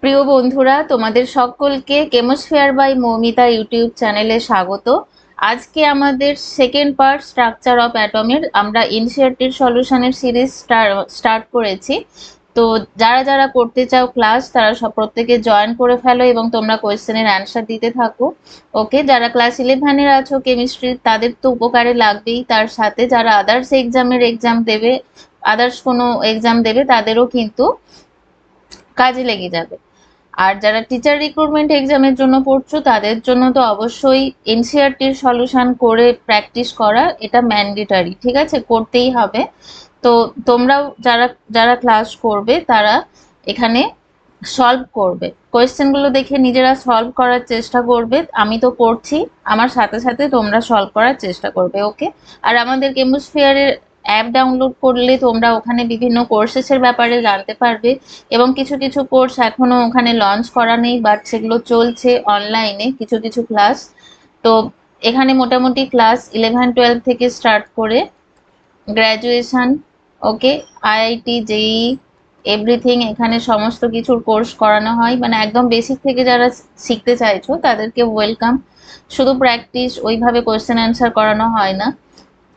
প্রিয় বন্ধুরা, তোমাদের সকলকে কেমোস্ফিয়ার বাই মৌমিতা ইউটিউব চ্যানেলে স্বাগত। আজকে আমাদের সেকেন্ড পার্ট স্ট্রাকচার অফ অ্যাটমের আমরা ইনসিয়ারটিভ সলিউশনের সিরিজ স্টার্ট করেছি। তো যারা যারা করতে চাও ক্লাস, তারা সব প্রত্যেকে জয়েন করে ফেলো এবং তোমরা কোয়েশ্চেনের অ্যান্সার দিতে থাকো। ওকে, যারা ক্লাস 11-এর আছো কেমিস্ট্রি, তাদের তো উপকারে লাগবেই, তার সাথে যারা আদার্স এক্সাম দেবে, আদার্স কোনো এক্সাম দেবে, তাদেরও কিন্তু কাজে লেগে যাবে। আর যারা টিচার রিক্রুটমেন্ট এক্সামের জন্য পড়ছো, তাদের জন্য তো অবশ্যই এনসিইআরটির সলিউশন করে প্র্যাকটিস করা এটা ম্যান্ডেটরি, ঠিক আছে, করতেই হবে। তো তোমরাও যারা যারা ক্লাস করবে তারা এখানে সলভ করবে, কোয়েশ্চেনগুলো দেখে নিজেরা সলভ করার চেষ্টা করবে। আমি তো করছি, আমার সাথে সাথে তোমরা সলভ করার চেষ্টা করবে। ওকে, আর আমাদের কেমোস্ফিয়ারের অ্যাপ ডাউনলোড করলে তোমরা ওখানে বিভিন্ন কোর্সেসের ব্যাপারে জানতে পারবে এবং কিছু কিছু কোর্স এখনো ওখানে লঞ্চ করা নেই, বাট সেগুলো চলছে অনলাইনে কিছু কিছু ক্লাস। তো এখানে মোটামুটি ক্লাস 11-12 থেকে স্টার্ট করে গ্র্যাজুয়েশন, ওকে, আইআইটি, জেই, এভরিথিং, এখানে সমস্ত কিছুর কোর্স করানো হয়। মানে একদম বেসিক থেকে যারা শিখতে চাইছো তাদেরকে ওয়েলকাম। শুধু প্র্যাকটিস, ওইভাবে কোয়েশ্চেন অ্যান্সার করানো হয় না।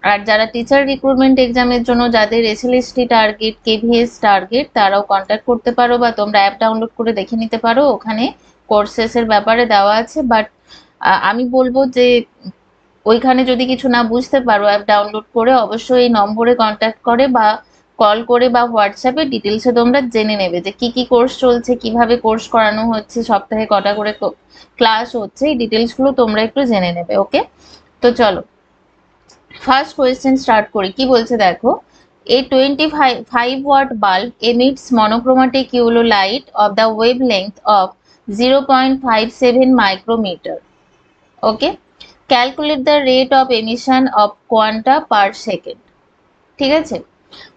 আর যারা টিচার রিক্রুটমেন্ট এক্সামের জন্য যাদের এসএলএসটি টার্গেট, কেভিএস টার্গেট, তারাও কন্ট্যাক্ট করতে পারো বা তোমরা অ্যাপ ডাউনলোড করে দেখে নিতে পারো, ওখানে কোর্সেসের ব্যাপারে দেওয়া আছে। বাট আমি বলবো যে ওইখানে যদি কিছু না বুঝতে পারো, অ্যাপ ডাউনলোড করে অবশ্যই এই নম্বরে কন্ট্যাক্ট করে বা কল করে বা হোয়াটসঅ্যাপে ডিটেলসে তোমরা জেনে নেবে যে কি কি কোর্স চলছে, কিভাবে কোর্স করানো হচ্ছে, সপ্তাহে কটা করে ক্লাস হচ্ছে, এই ডিটেলসগুলো তোমরা একটু জেনে নেবে। ওকে, তো চলো ফার্স্ট কোয়েশ্চেন স্টার্ট করি। কি বলছে দেখো, a 25 watt bulb emits monochromatic UV light of the wavelength of 0.57 micrometer. Okay, calculate the rate of emission of quanta per second. ঠিক আছে,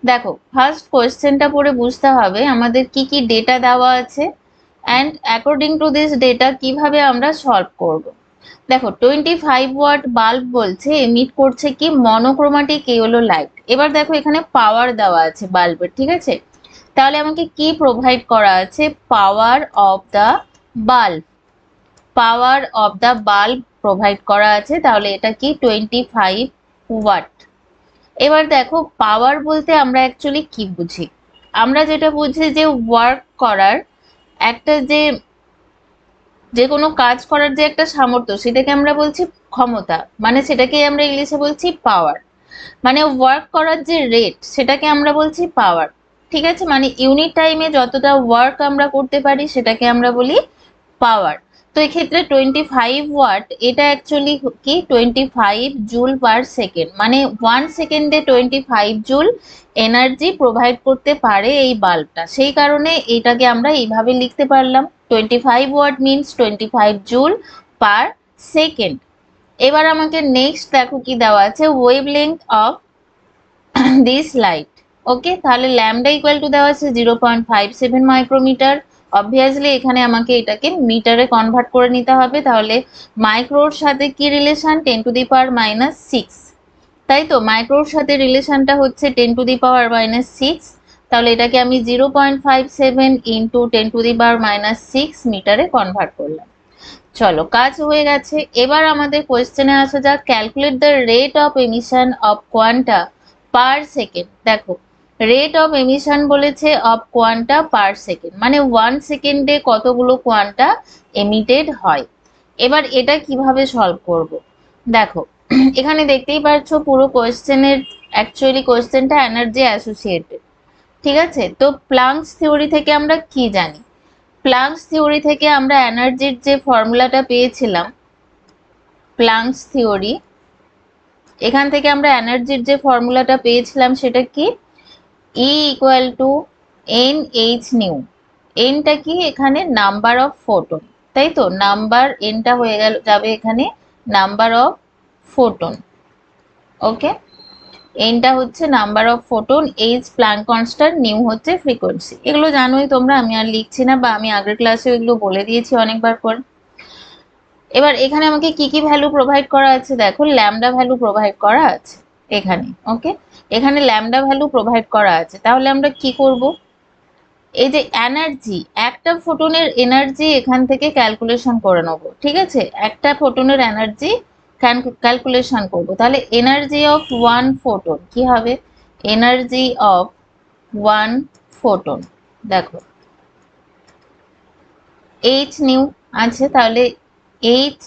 দেখো ফার্স্ট কোয়েশ্চেনটা পড়ে বুঝতে হবে আমাদের কি কি ডেটা দেওয়া আছে and according to this data কিভাবে আমরা সলভ করব। দেখো 25 ওয়াট বাল্ব বলছে এমিট করছে কি মনোক্রোমাটিক ইয়েলো লাইট। এবার দেখো এখানে পাওয়ার দেওয়া আছে বাল্বের, ঠিক আছে, তাহলে আমাকে কি প্রোভাইড করা আছে, power of the bulb, power of the bulb provide করা আছে। তাহলে এটা কি 25 ওয়াট। এবার দেখো পাওয়ার বলতে আমরা অ্যাকচুয়ালি কি বুঝি, আমরা যেটা বুঝি যে ওয়ার্ক করার একটা যে কোনো কাজ করার যে একটা সামর্থ্য, সেটাকে আমরা বলছি ক্ষমতা, মানে সেটাকে আমরা ইংলিশে বলছি পাওয়ার। মানে ওয়ার্ক করার যে রেট, সেটাকে আমরা বলছি পাওয়ার। ঠিক আছে, মানে ইউনিট টাইমে যতটা ওয়ার্ক আমরা করতে পারি সেটাকে আমরা বলি পাওয়ার। তো এক্ষেত্রে 25 ওয়াট এটা অ্যাকচুয়ালি কি 25 জুল/সেকেন্ড, মানে 1 সেকেন্ডে 25 জুল এনার্জি প্রোভাইড করতে পারে এই বাল্বটা। সেই কারণে এটাকে আমরা এইভাবে লিখতে পারলাম, 25 ওয়াট মিনস 25 জুল/সেকেন্ড। এবার আমাকে নেক্সট দেখো কি দেওয়া আছে, wave length of this light. Okay, তাহলে ল্যামডা ইকুয়াল টু দেওয়া আছে 0.57 মাইক্রোমিটার। অবভিয়াসলি এখানে আমাকে এটাকে মিটারে কনভার্ট করে নিতে হবে। তাহলে মাইক্রোর সাথে কি রিলেশন, 10⁻⁻6, তাই তো মাইক্রোর সাথে রিলেশনটা হচ্ছে 10⁻⁻6। তাহলে এটাকে আমি 0.57 ইন্টু 10⁻⁻6 মিটারে কনভার্ট করলাম। চলো কাজ হয়ে গেছে। এবার আমাদের কোয়েশ্চেনে আসা যাক, calculate the rate of emission of quanta per second. দেখো রেট অফ এমিশন বলেছে অফ কোয়ান্টা পার সেকেন্ড, মানে 1 সেকেন্ডে কতগুলো কোয়ান্টা এমিটেড হয়। এবার এটা কিভাবে সলভ করব, দেখো এখানে দেখতেই পাচ্ছ পুরো কোয়েশ্চেনের অ্যাকচুয়ালি কোয়েশ্চেনটা এনার্জি অ্যাসোসিয়েটেড। ঠিক আছে, তো প্লাঙ্কস থিওরি থেকে আমরা কি জানি, প্লাঙ্কস থিওরি থেকে আমরা এনার্জির যে ফর্মুলাটা পেয়েছিলাম, প্লাঙ্কস থিওরি, এখান থেকে আমরা এনার্জির যে ফর্মুলাটা পেয়েছিলাম সেটা কি, E equal to NH nu. এনটা কি এখানে নাম্বার অফ ফোটন, তাই তো নাম্বার এনটা হয়ে গেল যাবে এখানে নাম্বার অফ ফোটন। ওকে, এনটা হচ্ছে number of photon, h Planck constant, nu হচ্ছে ফ্রিকোয়েন্সি। এগুলো জানোই তোমরা, আমি আর লিখছি না, বা আমি আগের ক্লাসে এগুলো বলে দিয়েছি অনেকবার করে। এবার এখানে আমাকে কি কি ভ্যালু প্রোভাইড করা আছে, দেখো ল্যামডা ভ্যালু প্রোভাইড করা আছে এখানে। ওকে, এখানে ল্যামডা ভ্যালু প্রোভাইড করা আছে। তাহলে আমরা কি করব, এই যে এনার্জি, একটা ফোটনের এনার্জি এখান থেকে ক্যালকুলেশন করে নেবো, ঠিক আছে? একটা ফোটনের এনার্জি ক্যালকুলেশন করব, তাহলে এনার্জি অফ ওয়ান ফোটন কি হবে? এনার্জি অফ ওয়ান ফোটন, দেখো এইচ নিউ আছে, তাহলে h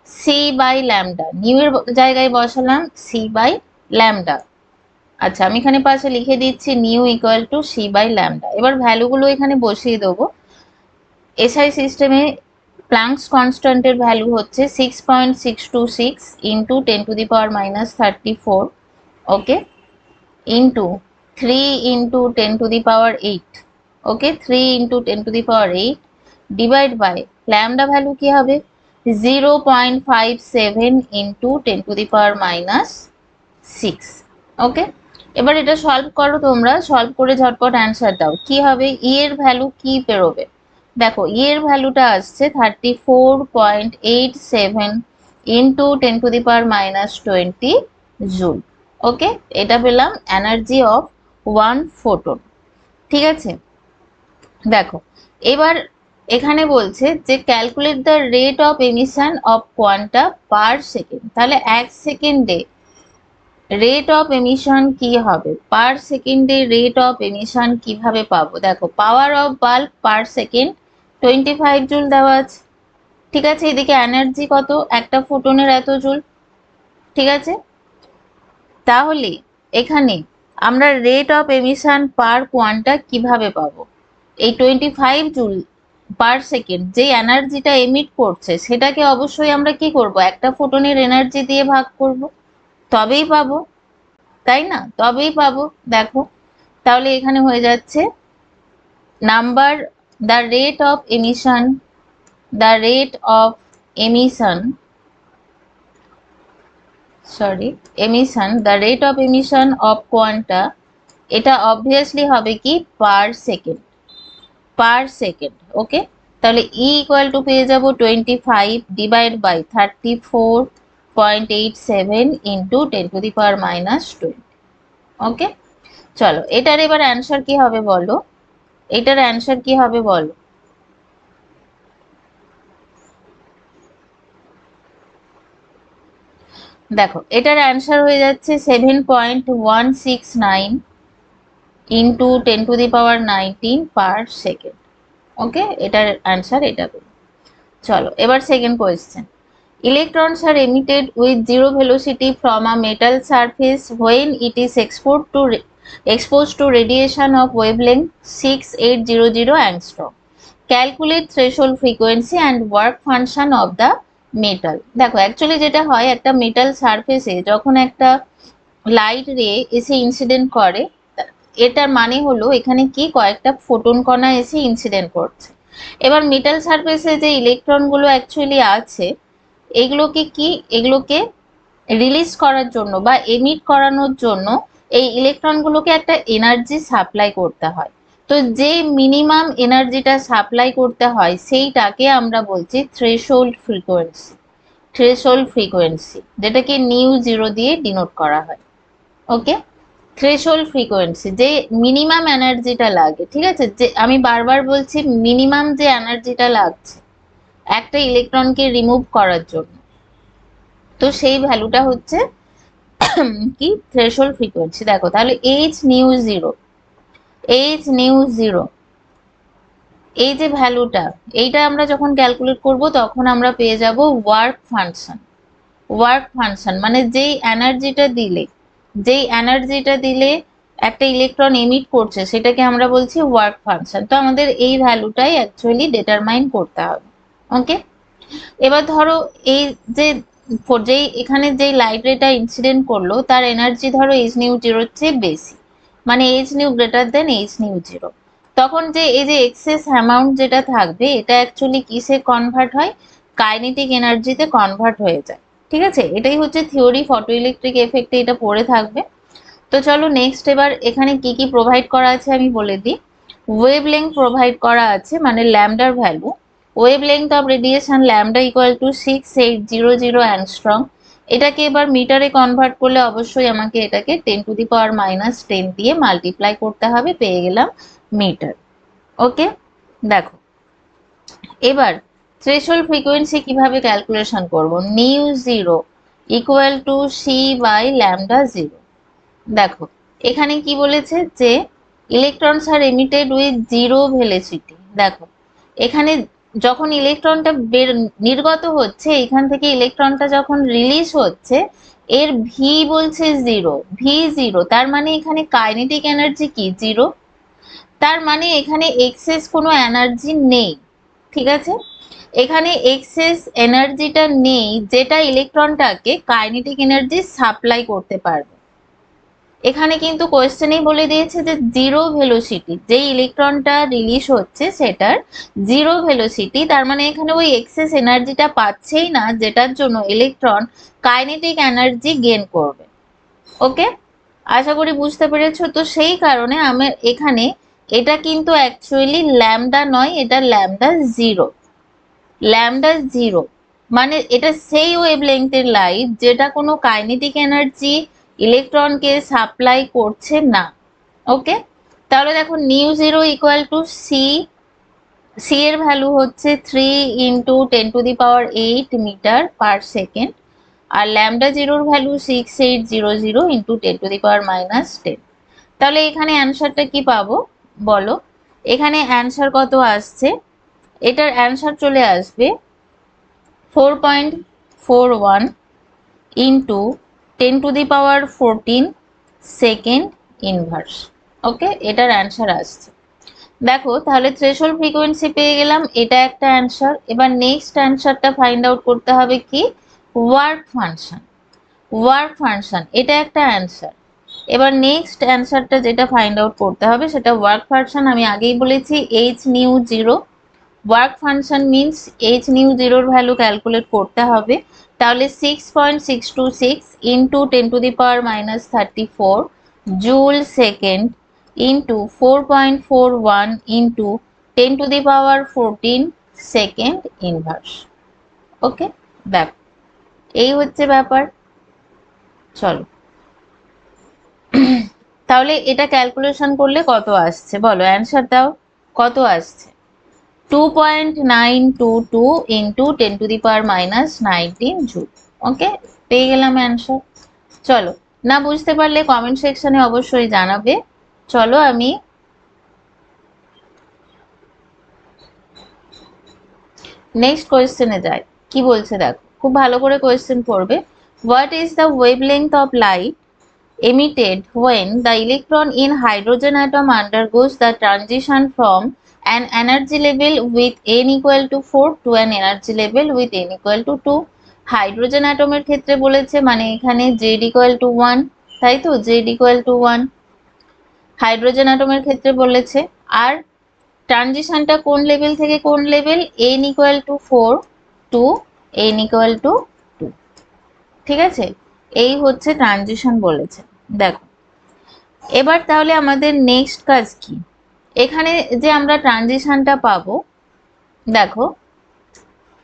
C by lambda, nu এর জায়গায় বসালাম সি বাই ল্যামডা। আচ্ছা, আমি এখানে পাশে লিখে দিচ্ছি nu equal to c by lambda. এবার ভ্যালুগুলো এখানে বসিয়ে দেবো। এসআই সিস্টেমে প্লাঙ্কস কনস্ট্যান্টের ভ্যালু হচ্ছে 6.626 into 10⁻−34, okay, into 3 into 10⁸, okay, 3 into 10⁸ divide by lambda value কি হবে? 0.57 ইন্টু 10⁻6, ওকে। এবার এটা সলভ করো, তোমরা সলভ করে ঝটপট অ্যান্সার দাও। কি হবে? ই এর ভ্যালু কি বেরোবে? দেখো ই এর ভ্যালুটা আসছে 34.87 ইন্টু 10⁻20 জুল, ওকে। এটা পেলাম এনার্জি অফ ওয়ান ফোটন, ঠিক আছে। দেখো এবার এখানে বলছে যে calculate the rate of emission of quanta per second, তাহলে এক সেকেন্ডে রেট অফ এমিশন কি হবে? পার সেকেন্ডে রেট অফ এমিশন কিভাবে পাবো? দেখো power of bulb per second 25 joule দেওয়া আছে, ঠিক আছে। এদিকে এনার্জি কত? একটা ফোটনের এত জুল, ঠিক আছে। তাহলে এখানে আমরা rate of emission per quanta কিভাবে পাবো? এই 25 জুল পার সেকেন্ড যে এনার্জিটা এমিট করছে সেটাকে অবশ্যই আমরা কি করব? একটা ফোটনের এনার্জি দিয়ে ভাগ করব, তবেই পাবো, তাই না? তবেই পাবো। দেখো তাহলে এখানে হয়ে যাচ্ছে number the rate of emission, the rate of emission, the rate of emission of quanta, এটা অবভিয়াসলি হবে কি? পার সেকেন্ড, পার সেকেন্ড, ওকে। তাহলে ই ইকুয়াল টু পেয়ে যাবো 25 ডিভাইড বাই 34.87 ইন্টু 10⁻⁻20, ওকে। চলো এটার এবার অ্যান্সার কি হবে বলো? এটার অ্যান্সার কি হবে বলো? দেখো এটার অ্যান্সার হয়ে যাচ্ছে 7.169 ইন্টু 10⁻19 পার সেকেন্ড, ওকে। এটার অ্যান্সার এটা পেল। চলো এবার second question. Electrons are emitted with zero velocity from a metal surface when it is exposed to radiation of wavelength 6800 angstrom. Calculate threshold frequency and work function of the metal. দেখো actually যেটা হয়, একটা metal সারফেসে যখন একটা light রে এসে incident করে, এটার মানে হলো এখানে কি কয়েকটা ফোটন কণা এসে ইনসিডেন্ট করছে। এবার মেটাল সারফেসে যে ইলেকট্রনগুলো অ্যাকচুয়ালি আছে এগুলোকে কি, এগুলোকে রিলিজ করার জন্য বা এমিট করানোর জন্য এই ইলেকট্রনগুলোকে একটা এনার্জি সাপ্লাই করতে হয়। তো যে মিনিমাম এনার্জিটা সাপ্লাই করতে হয় সেইটাকে আমরা বলছি থ্রেশহোল্ড ফ্রিকোয়েন্সি, থ্রেশহোল্ড ফ্রিকোয়েন্সি, যেটাকে নিউ জিরো দিয়ে ডিনোট করা হয়, ওকে। থ্রেশহোল্ড ফ্রিকোয়েন্সি, যে মিনিমাম এনার্জিটা লাগে, ঠিক আছে, যে আমি বারবার বলছি মিনিমাম যে এনার্জিটা লাগছে একটা ইলেকট্রনকে রিমুভ করার জন্য, তো সেই ভ্যালুটা হচ্ছে কি? Threshold frequency. দেখো তাহলে H nu zero, H nu zero, এই যে ভ্যালুটা, এইটা আমরা যখন ক্যালকুলেট করব তখন আমরা পেয়ে যাব ওয়ার্ক ফাংশন। ওয়ার্ক ফাংশন মানে যেই এনার্জিটা দিলে, যেই এনার্জিটা দিলে একটা ইলেকট্রন এমিট করছে সেটাকে আমরা বলছি ওয়ার্ক ফাংশন। তো আমাদের এই ভ্যালুটাই অ্যাকচুয়ালি ডিটারমাইন করতে হবে, ওকে। এবার ধরো এই যে যেই এখানে যেই লাইট রেটা ইনসিডেন্ট করলো তার এনার্জি ধরো এইচ নিউ জিরোর চেয়ে বেশি, মানে H new greater than H nu zero, তখন যে এই যে এক্সেস অ্যামাউন্ট যেটা থাকবে এটা অ্যাকচুয়ালি কিসে কনভার্ট হয়? কাইনেটিক এনার্জিতে কনভার্ট হয়ে যায়, ঠিক আছে। এটাই হচ্ছে থিওরি, ফটো ইলেকট্রিক এফেক্টে এটা পড়ে থাকবে। তো চলো নেক্সট, এবার এখানে কি কি প্রোভাইড করা আছে আমি বলে দিই। ওয়েভলেংথ প্রোভাইড করা আছে, মানে ল্যামডার value, wavelength of radiation lambda equal to 6800 angstrom. এটাকে এবার মিটারে কনভার্ট করলে অবশ্যই আমাকে এটাকে 10⁻⁻10 দিয়ে মাল্টিপ্লাই করতে হবে, পেয়ে গেলাম মিটার, ওকে, দেখো এবার থ্রেশহোল্ড ফ্রিকোয়েন্সি কিভাবে ক্যালকুলেশন করব। Nu zero equal to c by lambda zero. দেখো এখানে কি বলেছে যে electrons are emitted with zero velocity. দেখো এখানে যখন ইলেকট্রনটা নির্গত হচ্ছে, এখান থেকে ইলেকট্রনটা যখন রিলিজ হচ্ছে, এর ভি বলছে জিরো, ভি জিরো, তার মানে এখানে কাইনেটিক এনার্জি কি জিরো, তার মানে এখানে এক্সেস কোনো এনার্জি নেই। ঠিক আছে, এখানে এক্সেস এনার্জিটা নেই যেটা ইলেকট্রনটাকে কাইনেটিক এনার্জি সাপ্লাই করতে পারবে। এখানে কিন্তু কোয়েশ্চেনেই বলে দিয়েছে যে জিরো ভেলোসিটি, যে ইলেকট্রনটা রিলিজ হচ্ছে সেটার জিরো ভেলোসিটি, তার মানে এখানে ওই এক্সেস এনার্জিটা পাচ্ছেই না যেটার জন্য ইলেকট্রন কাইনেটিক এনার্জি গেইন করবে। ওকে, আশা করি বুঝতে পেরেছো। তো সেই কারণে আমি এখানে এটা কিন্তু অ্যাকচুয়ালি ল্যামডা নয়, এটা ল্যামডা জিরো। ল্যামডা জিরো মানে এটা সেই ওয়েভলেংথের লাইট যেটা কোনো কাইনেটিক এনার্জি ইলেকট্রনকে সাপ্লাই করছে না। ওকে, তাহলে দেখো nu zero equal to c, c এর ভ্যালু হচ্ছে 3 ইন্টু 10⁸ মিটার পার সেকেন্ড, আর ল্যামডা জিরোর ভ্যালু 6800 ইন্টু 10⁻⁻10। তাহলে এখানে অ্যান্সারটা কি পাবো বলো। এখানে অ্যান্সার কত আসছে, এটার অ্যান্সার চলে আসবে 4.41 ইন্টু 10⁻14 সেকেন্ড ইনভার্স। ওকে, এটার অ্যান্সার আসছে। দেখো তাহলে থ্রেশহোল্ড ফ্রিকোয়েন্সি পেয়ে গেলাম, এটা একটা অ্যান্সার। এবার নেক্সট অ্যান্সারটা ফাইন্ড আউট করতে হবে কি, ওয়ার্ক ফাংশন। ওয়ার্ক ফাংশন এটা একটা অ্যান্সার। এবার নেক্সট অ্যান্সারটা যেটা ফাইন্ড আউট করতে হবে সেটা ওয়ার্ক ফাংশন। আমি আগেই বলেছি H nu zero, work function means H nu জিরোর ভ্যালু ক্যালকুলেট করতে হবে। তাহলে 6.626 into 10⁻⁻34 joule second into 4.41 into 10⁻14 second inverse. Okay, দেখো এই হচ্ছে ব্যাপার। চলো তাহলে এটা ক্যালকুলেশন করলে কত আসছে বলো, অ্যান্সার দাও কত আসছে। 2.922 ইন্টু 10⁻⁻19 জুল। ওকে, পেয়ে গেলাম অ্যান্সার। চলো, না বুঝতে পারলে কমেন্ট সেকশনে অবশ্যই জানাবে। চলো আমি নেক্সট কোয়েশ্চেনে যাই। কি বলছে দেখো, খুব ভালো করে কোয়েশ্চেন পড়বে। What is the wavelength of light emitted when the electron in hydrogen atom undergoes the transition from an energy level with n equal to 4 to an energy level with n equal to 2। Hydrogen অ্যাটমের ক্ষেত্রে বলেছে, মানে এখানে z equal to 1, তাই তো, z equal to 1 hydrogen অ্যাটমের ক্ষেত্রে বলেছে। আর ট্রানজিশনটা কোন লেভেল থেকে কোন level, n equal to 4 to n equal to 2। ঠিক আছে, এই হচ্ছে ট্রানজিশন বলেছে। দেখো এবার তাহলে আমাদের নেক্সট কাজ কি, এখানে যে আমরা ট্রানজিশনটা পাবো, দেখো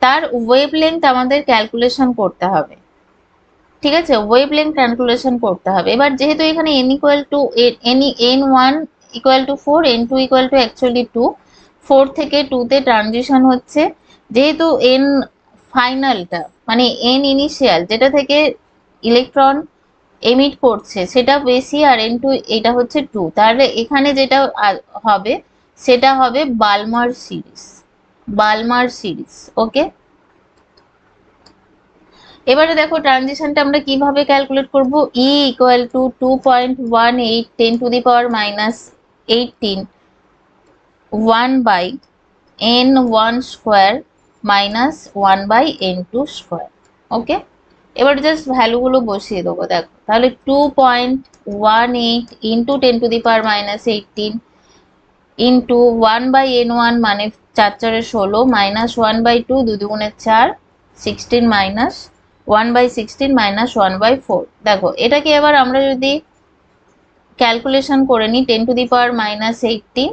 তার ওয়েভলেংথ আমাদের ক্যালকুলেশন করতে হবে। ঠিক আছে, ওয়েভলেংথ ক্যালকুলেশন করতে হবে। এবার যেহেতু এখানে n equal two n1 equal to 4, n2 equal to actually 2, 4 থেকে 2 তে ট্রানজিশন হচ্ছে। যেহেতু n ফাইনালটা মানে n ইনিশিয়াল যেটা থেকে ইলেকট্রন এমিট করছে সেটা বেশি, আর n2 এটা হচ্ছে 2, তাহলে এখানে যেটা হবে সেটা হবে বালমার সিরিজ, বালমার সিরিজ। ওকে, এবারে দেখো ট্রানজিশনটা আমরা কিভাবে ক্যালকুলেট করব। E equal to 2.18 10⁻⁻18 1 by n1 square minus 1 by n2 square. Okay, এবার জাস্ট ভ্যালুগুলো বসিয়ে দেবো। দেখো তাহলে 2.18 ইন্টু 10⁻⁻18 ইন্টু 1 বাই n1 মানে 4 4 16 minus 1 by 2 2 2 4 16 minus 1 by 16 minus 1 by 4। দেখো এটাকে এবার আমরা যদি ক্যালকুলেশন করে নিই 10⁻⁻18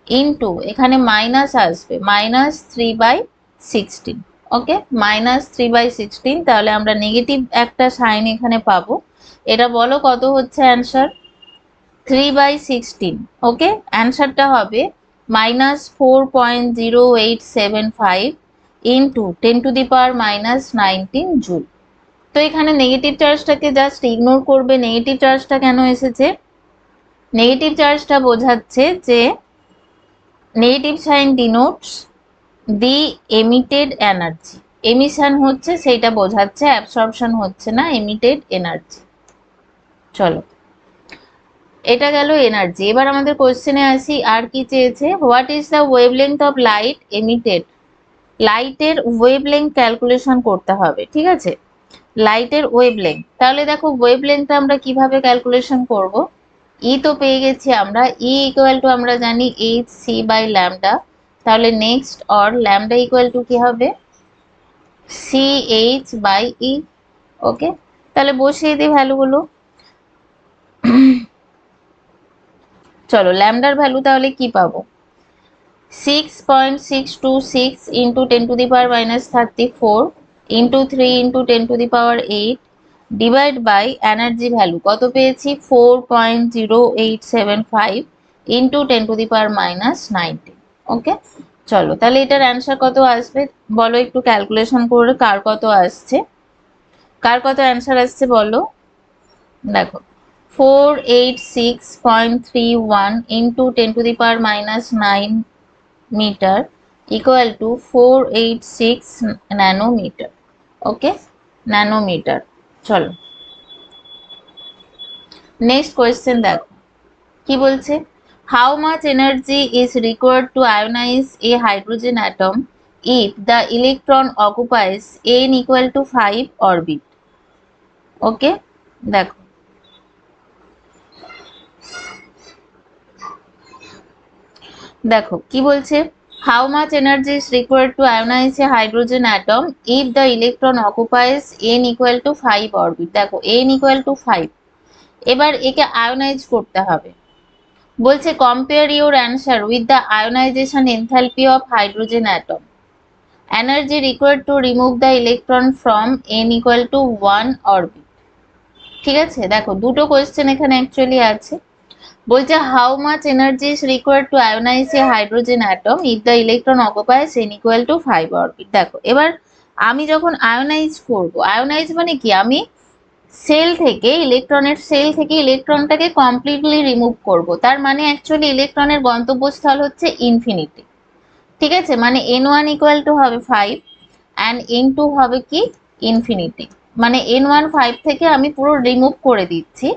ইন্টু এখানে মাইনাস আসবে মাইনাস 3/16। ওকে, মাইনাস 3/16, তাহলে আমরা নেগেটিভ একটা সাইন এখানে পাবো। এটা বলো কত হচ্ছে অ্যান্সার, 3/16। ওকে, অ্যান্সারটা হবে মাইনাস 4.0875 ইন্টু 10⁻⁻19 জুল। তো এখানে নেগেটিভ চার্জটাকে জাস্ট ইগনোর করবে। নেগেটিভ চার্জটা কেন এসেছে? নেগেটিভ চার্জটা বোঝাচ্ছে যে নেগেটিভ সাইন ডিনোটস দি এমিটেড এনার্জি। এমিশন হচ্ছে সেইটা বোঝাচ্ছে, অ্যাবসর্পশন হচ্ছে না, এমিটেড এনার্জি। চলো, এটা গেল এনার্জি। এবার আমাদের কোশ্চেনে আসি, আর কি চেয়েছে? What is the wavelength of light emitted. লাইটের ওয়েভলেংথ ক্যালকুলেশন করতে হবে, ঠিক আছে? লাইটের ওয়েভলেংথ। তাহলে দেখো ওয়েভলেংথটা আমরা কিভাবে ক্যালকুলেশন করব? ই তো পেয়ে গেছি আমরা, ই ইকুয়াল টু আমরা জানি এইচ সি বাই ল্যামডা। তাহলে next or lambda equal to কি হবে? সি এইচ বাই ই। ওকে, তাহলে বসিয়ে দিই ভ্যালুগুলো। চলো, ল্যামডার ভ্যালু তাহলে কি পাবো? 6.626 into 10⁻⁻34 into 3 into 10⁸ divide by energy value কত পেয়েছি? 4.0875 ইন্টু 10⁻⁻19। ওকে, চলো তাহলে এটার অ্যান্সার কত আসবে বলো একটু ক্যালকুলেশন করে, কার কত আসছে, কার কত অ্যান্সার আসছে বলো। দেখো 486.31 into 10⁻⁻9 metre equal to 486 nanometre. Okay, nanometre. চলো নেক্সট কোয়েশ্চেন দেখো কি বলছে। How much energy is required to ionise a hydrogen atom if the electron occupies n equal to 5 orbit. Okay, দেখো দেখো কি বলছে। How much energy is required to ionize a hydrogen atom if the electron occupies n equal to 5 orbit? দেখো n equal to 5, এবার একে ionise করতে হবে। বলছে compare your answer with the ionization enthalpy of hydrogen atom. Energy required to remove the electron from n equal to 1 orbit. ঠিক আছে, দেখো দুটো কোয়েশ্চেন এখানে অ্যাকচুয়ালি আছে। বলছে how much energy is required to ionise a hydrogen atom if the electron occupies n equal to 5 orbit. দেখো এবার আমি যখন আয়োনাইজ করব, আয়োনাইজ মানে কি? আমি সেল থেকে ইলেকট্রনটাকে কমপ্লিটলি রিমুভ করব। তার মানে অ্যাকচুয়ালি ইলেকট্রনের গন্তব্যস্থল হচ্ছে ইনফিনিটি। ঠিক আছে, মানে n1 ইকুয়াল টু হবে 5 অ্যান্ড n2 হবে কি? ইনফিনিটি। মানে n1 5 থেকে আমি পুরো রিমুভ করে দিচ্ছি,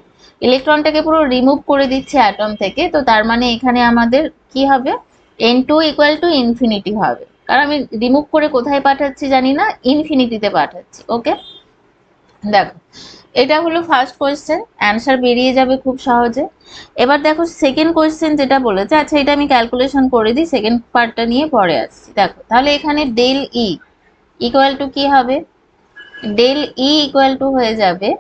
ইলেকট্রনটাকে পুরো রিমুভ করে দিচ্ছি অ্যাটম থেকে। তো তার মানে এখানে আমাদের কি হবে? n2 ইকুয়াল টু ইনফিনিটি হবে, কারণ আমি রিমুভ করে কোথায় পাঠাচ্ছি জানি না, ইনফিনিটিতে পাঠাচ্ছি। ওকে, দেখো এটা হলো ফার্স্ট কোয়েশ্চেন, অ্যান্সার বেরিয়ে যাবে খুব সহজে। এবার দেখো সেকেন্ড কোয়েশ্চেন যেটা বলেছে, আচ্ছা এটা আমি ক্যালকুলেশন করে দিই, সেকেন্ড পার্টটা নিয়ে পরে আসছি। দেখো তাহলে এখানে ডেল ই ইকুয়াল টু কি হবে? ডেল ই ইকুয়াল টু হয়ে যাবে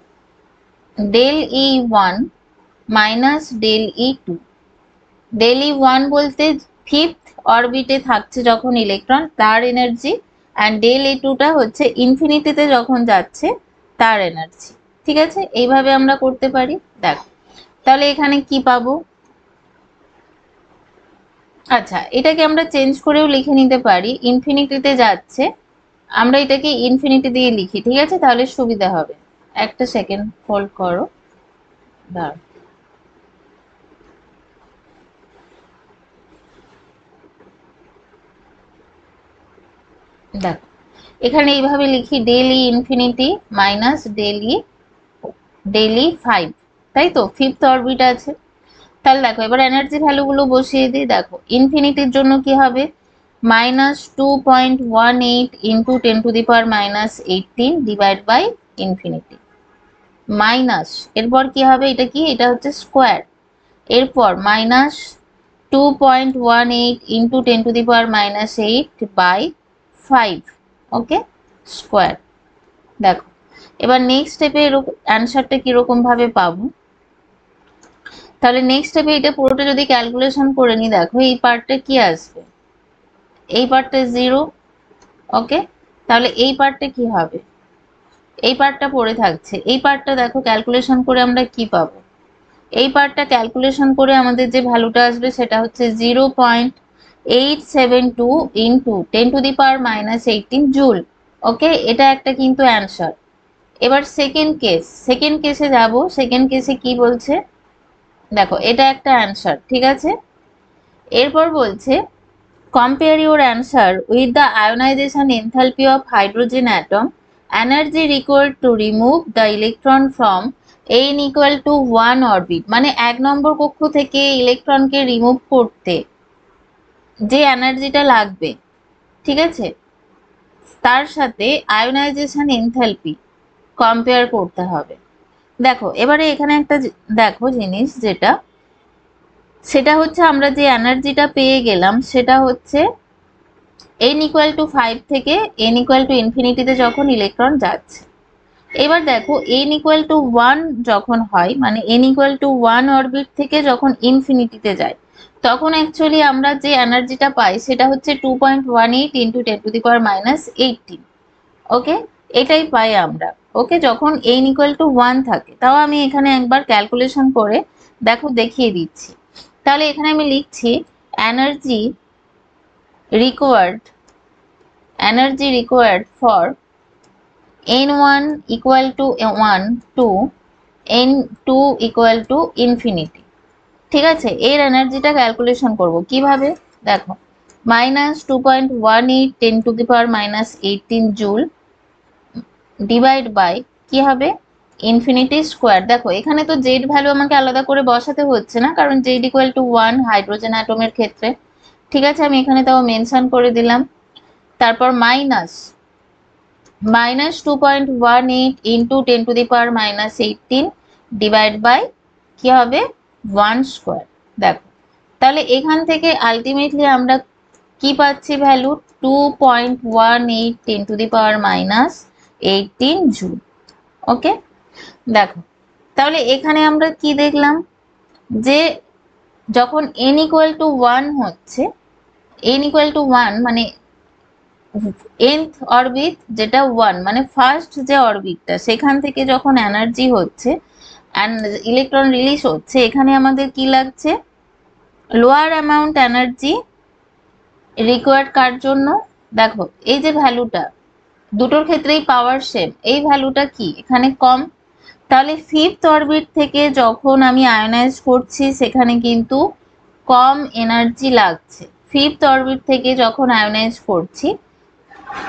del E one minus del E two. Del E one বলতে ফিফথ অরবিটে থাকছে যখন ইলেকট্রন, তার এনার্জি, অ্যান্ড ডেল ই টুটা হচ্ছে ইনফিনিটিতে যখন যাচ্ছে তার এনার্জি। ঠিক আছে, এইভাবে আমরা করতে পারি। দেখো তাহলে এখানে কি পাবো? আচ্ছা এটাকে আমরা চেঞ্জ করেও লিখে নিতে পারি, ইনফিনিটিতে যাচ্ছে, আমরা এটাকে ইনফিনিটি দিয়ে লিখি। ঠিক আছে, তাহলে সুবিধা হবে। একটা সেকেন্ড হোল্ড করো, দাঁড়াও। দেখো এখানে এইভাবে লিখি, ডেল ই ইনফিনিটি মাইনাস ডেল ই 5, তাই তো? ফিফথ অরবিট আছে। তাহলে দেখো এবার এনার্জি ভ্যালুগুলো বসিয়ে দিই। দেখো ইনফিনিটির জন্য কি হবে? Minus 2.18 into 10⁻⁻18 divide by infinity, minus এরপর কি হবে? এটা কি? এটা হচ্ছে স্কোয়ার। এরপর minus 2.18 into 10⁻⁻8 by 5। Okay, square. দেখো এবার নেক্সট স্টেপে অ্যান্সারটা কিরকম ভাবে পাবো? তাহলে নেক্সট স্টেপে এটা পুরোটা যদি ক্যালকুলেশন করে নি, দেখো এই পার্টটা কি আসবে? এই পার্টটা 0। ওকে, তাহলে এই পার্টটা কি হবে? এই পার্টটা পড়ে থাকছে। এই পার্টটা দেখো ক্যালকুলেশন করে আমরা কি পাবো? এই পার্টটা ক্যালকুলেশন করে আমাদের যে ভ্যালুটা আসবে সেটা হচ্ছে 0.0 872 ইন্টু 10⁻⁻18 জুল। ওকে, এটা একটা কিন্তু অ্যান্সার। এবার সেকেন্ড কেসে যাব। সেকেন্ড কেসে কি বলছে দেখো, এটা একটা অ্যান্সার, ঠিক আছে। এরপর বলছে compare your answer with the ionization enthalpy of hydrogen atom, energy required to remove the electron from n equal to 1 orbit, মানে 1 নম্বর কক্ষ থেকে ইলেকট্রনকে রিমুভ করতে যে এনার্জিটা লাগবে, ঠিক আছে, তার সাথে আয়োনাইজেশন এনথালপি কম্পেয়ার করতে হবে। দেখো এবারে এখানে একটা দেখো জিনিস, সেটা হচ্ছে আমরা যে এনার্জিটা পেয়ে গেলাম সেটা হচ্ছে n ইকুয়াল টু 5 থেকে n ইকুয়াল টু ইনফিনিটিতে যখন ইলেকট্রন যাচ্ছে। এবার দেখো n ইকুয়াল টু 1 যখন হয়, মানে n ইকুয়াল টু 1 অরবিট থেকে যখন ইনফিনিটিতে যায়, তখন অ্যাকচুয়ালি আমরা যে এনার্জিটা পাই সেটা হচ্ছে 2.18 ইন্টু 10⁻⁻18। ওকে, এটাই পাই আমরা। ওকে, যখন n ইকুয়াল টু 1 থাকে। তাও আমি এখানে একবার ক্যালকুলেশন করে দেখো দেখিয়ে দিচ্ছি। তাহলে এখানে আমি লিখছি energy required for n1 equal to 1 to n2 equal to infinity, ঠিক আছে। এর এনার্জিটা ক্যালকুলেশন করব কিভাবে, দেখো -2.18 10⁻⁻18 জুল ডিভাইড বাই কি হবে ইনফিনিটি স্কোয়ার। দেখো এখানে তো জেড ভ্যালু আমাকে আলাদা করে বসাতে হচ্ছে না, কারণ জেড ইকুয়াল টু 1 হাইড্রোজেন অ্যাটমের ক্ষেত্রে, ঠিক আছে। আমি এখানে তাও মেনশন করে দিলাম। তারপর মাইনাস 2.18 ইন্টু 10⁻⁻18 ডিভাইড বাই কি হবে 1 স্কোয়ার। দেখো তাহলে এখান থেকে আলটিমেটলি আমরা কি পাচ্ছি ভ্যালু 2.18 10⁻⁻18 জুল। ওকে, দেখো তাহলে এখানে আমরা কি দেখলাম, যে যখন n ইকুয়াল টু 1 হচ্ছে, n ইকুয়াল টু 1 মানে nth অরবিট যেটা 1, মানে ফার্স্ট যে অরবিটটা সেখান থেকে যখন এনার্জি হচ্ছে এন্ড ইলেকট্রন রিলিজ হচ্ছে, এখানে আমাদের কি লাগছে লোয়ার অ্যামাউন্ট এনার্জি রিকোয়ার্ড কার জন্য। দেখো এই যে ভ্যালুটা দুটোর ক্ষেত্রেই পাওয়ার সেম, এই ভ্যালুটা কি এখানে কম। তাহলে ফিফথ অরবিট থেকে যখন আমি আয়োনাইজ করছি সেখানে কিন্তু কম এনার্জি লাগছে ফিফথ অরবিট থেকে যখন আয়োনাইজ করছি,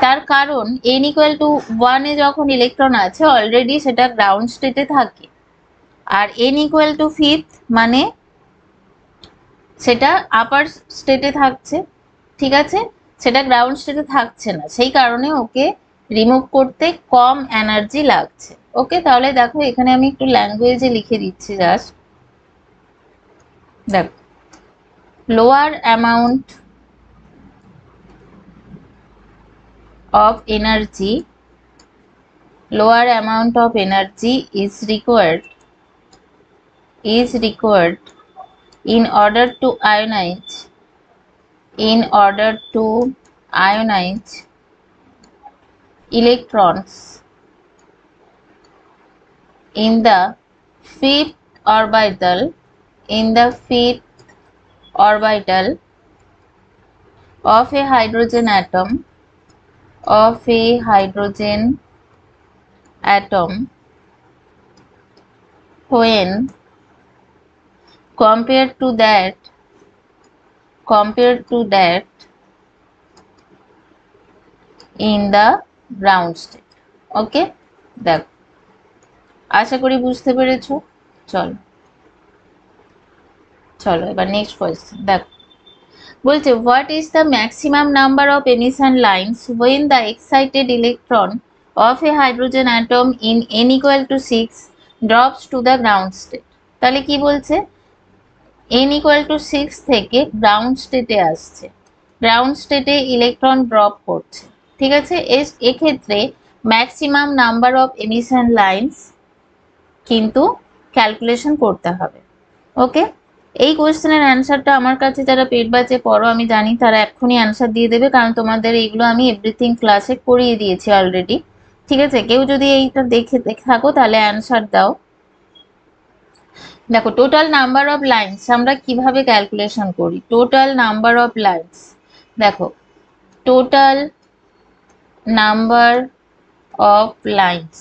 তার কারণ n ইকুয়াল টু 1 এ যখন ইলেকট্রন আছে অলরেডি সেটা গ্রাউন্ড স্টেটে থাকে, আর n ইকুয়াল টু 5 মানে সেটা আপার স্টেটে থাকছে, ঠিক আছে, সেটা গ্রাউন্ড স্টেটে থাকছে না, সেই কারণে ওকে রিমুভ করতে কম এনার্জি লাগছে। ওকে, তাহলে দেখো এখানে আমি একটু ল্যাঙ্গুয়েজে লিখে দিচ্ছি জাস্ট। দেখো lower amount of energy is required in order to ionize electrons in the fifth orbital of a hydrogen atom when compared to that in the ground state. ওকে, দেখো আশা করি বুঝতে পেরেছো। চলো এবার নেক্সট কোয়েশ্চেন দেখো, বলছে what is the maximum number of emission lines when the excited electron of a hydrogen atom in n equal to 6 drops to the ground state। তাহলে কি বলছে n equal to 6 থেকে গ্রাউন্ড স্টেটে আসছে, ground স্টেটে electron drop করছে, ঠিক আছে। এক্ষেত্রে maximum number of emission lines কিন্তু ক্যালকুলেশন করতে হবে। ওকে, এই কোয়েশ্চেনের অ্যান্সারটা আমার কাছে যারা পেট বাঁচে পড়ো আমি জানি তারা এক্ষুনি অ্যান্সার দিয়ে দেবে, কারণ তোমাদের এইগুলো আমি এভরিথিং ক্লাসে করিয়ে দিয়েছি অলরেডি, ঠিক আছে। কেউ যদি এইটা দেখে থাকো তাহলে অ্যান্সার দাও। দেখো টোটাল নাম্বার অফ লাইন্স আমরা কিভাবে ক্যালকুলেশন করি, টোটাল নাম্বার অফ লাইন্স, দেখো টোটাল নাম্বার অফ লাইন্স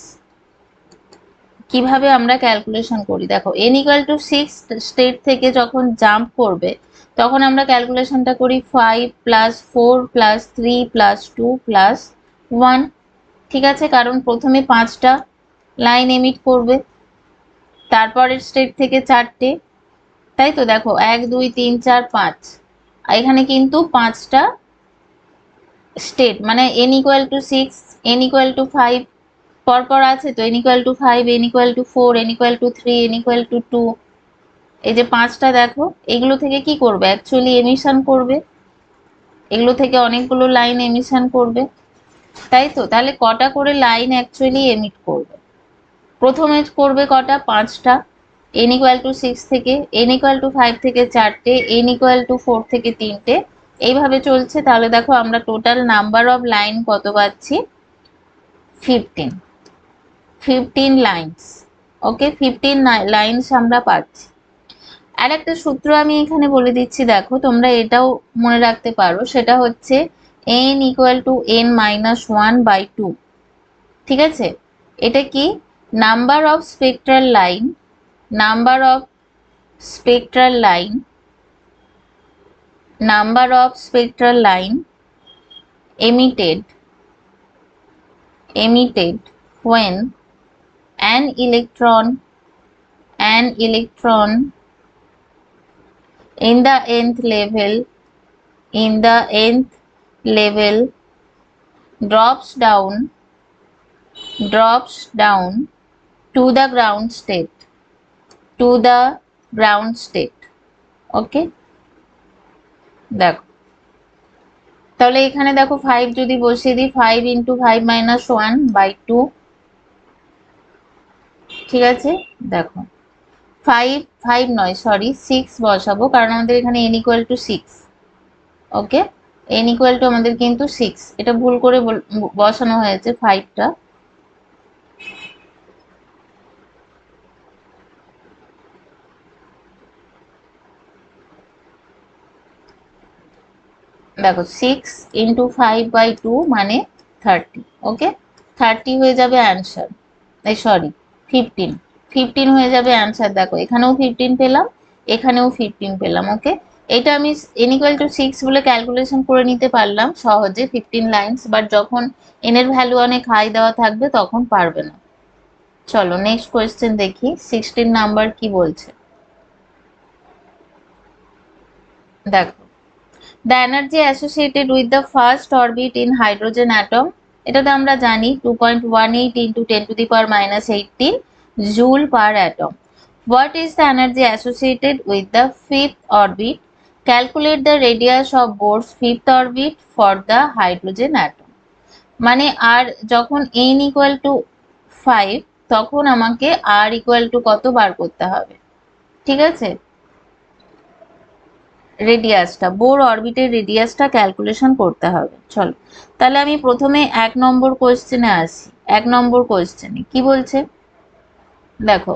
কিভাবে আমরা ক্যালকুলেশন করি, দেখো n ইকুয়াল টু 6 স্টেট থেকে যখন জাম্প করবে তখন আমরা ক্যালকুলেশনটা করি 5 প্লাস 4 প্লাস 3 প্লাস 2 প্লাস 1, ঠিক আছে, কারণ প্রথমে 5টা লাইন এমিট করবে, তারপরের স্টেট থেকে 4টে, তাই তো, দেখো 1 2 3 4 5, এখানে কিন্তু 5টা স্টেট, মানে n equal two 6, n equal to 5 পরপর আছে তো, n equal to 5, n equal two 4, n equal two 3, n equal two 2, এই যে 5টা দেখো, এগুলো থেকে কি করবে, অ্যাকচুয়ালি এমিশন করবে, এগুলো থেকে অনেকগুলো লাইন এমিশন করবে, তাই তো, তাহলে কটা করে লাইন অ্যাকচুয়ালি এমিট করবে, প্রথমে করবে কটা, 5টা, n ইকুয়াল টু 6 থেকে, n ইকুয়াল টু 5 থেকে 4টে, n ইকুয়াল টু 4 থেকে 3টে, এইভাবে চলছে। তাহলে দেখো আমরা টোটাল নাম্বার অফ লাইন কত পাচ্ছি, 15 লাইন্স, ওকে, 15 লাইন্স আমরা পাচ্ছি। আর একটা সূত্র আমি এখানে বলে দিচ্ছি, দেখো তোমরা এটাও মনে রাখতে পারো, সেটা হচ্ছে n equal two n minus 1/2, ঠিক আছে, এটা কি, number of spectral line, number of spectral line, number of spectral line emitted when an electron in the nth level drops down to the ground state, ওকে, দেখো তাহলে এখানে দেখো 5 যদি বসিয়ে দিই, 5 ইন্টু 5 মাইনাস 1/2, ঠিক আছে, দেখো 5 নয়, সরি 6 বসাবো, কারণ আমাদের এখানে n ইকুয়াল টু 6, ওকে, n ইকুয়াল টু আমাদের কিন্তু 6, এটা ভুল করে বসানো হয়েছে 5টা, দেখো 6 ইন্টু 5/2 মানে 30, ওকে, 30 হয়ে যাবে অ্যান্সার, এই সরি 15 হয়ে যাবে অ্যান্সার, দেখো এখানেও 15 পেলাম, এখানেও 15 পেলাম, ওকে, এটা আমি n ইকুয়াল টু 6 বলে ক্যালকুলেশন করে নিতে পারলাম সহজে 15 লাইন্স, বাট যখন n এর ভ্যালু অনেক হাই দেওয়া থাকবে তখন পারবে না। চলো নেক্সট কোয়েশ্চেন দেখি, 16 নাম্বার কি বলছে, দেখো the energy associated with the first orbit in hydrogen atom, এটাতে আমরা জানি 2.18 into 10 to the power minus 18 joule per atom. What is the energy associated with the fifth orbit? Calculate the radius of Bohr's fifth orbit for the hydrogen atom. মানে আর যখন n equal to 5 তখন আমাকে r equal to কত বার করতে হবে, ঠিক আছে, রেডিয়াসটা, bore অরবিটের রেডিয়াসটা calculation করতে হবে। চলো তাহলে আমি প্রথমে 1 নম্বর কোয়েশ্চেনে আসি। 1 নম্বর কোয়েশ্চেনে কি বলছে, দেখো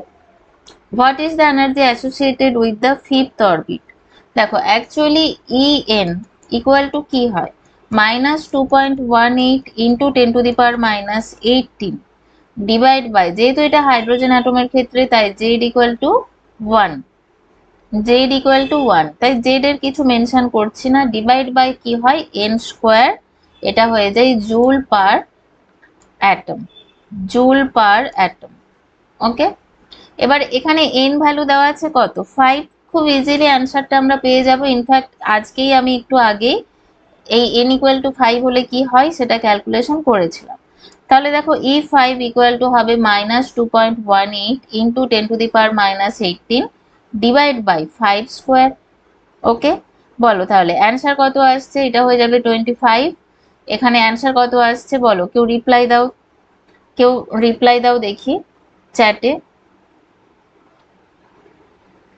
what is the energy associated with the fifth orbit, দেখো অ্যাকচুয়ালি en ইকুয়াল টু কি হয়, -2.18 into 10 to the power minus 18 divide by, যেহেতু এটা হাইড্রোজেন অ্যাটমের ক্ষেত্রে তাই z equal to 1, z equal to 1, তাই z এর কিছু মেনশন করছি না, ডিভাইড বাই কি হয় n স্কোয়ার, এটা হয়ে যায় জুল পার অ্যাটম, ওকে, এবার এখানে n ভ্যালু দেওয়া আছে কত 5, খুব ইজিলি অ্যান্সারটা আমরা পেয়ে যাব, ইনফ্যাক্ট আজকেই আমি একটু আগেই এই n ইকুয়াল টু 5 হলে কি হয় সেটা ক্যালকুলেশন করেছিলাম। তাহলে দেখো E5 ইকুয়াল টু হবে -2.18 into 10 to the power minus 18 divide by 5 square, okay, বলো তাহলে অ্যান্সার কত আসছে, এটা হয়ে যাবে 25, এখানে অ্যান্সার কত আসছে বলো, কেউ রিপ্লাই দাও দেখি চ্যাটে,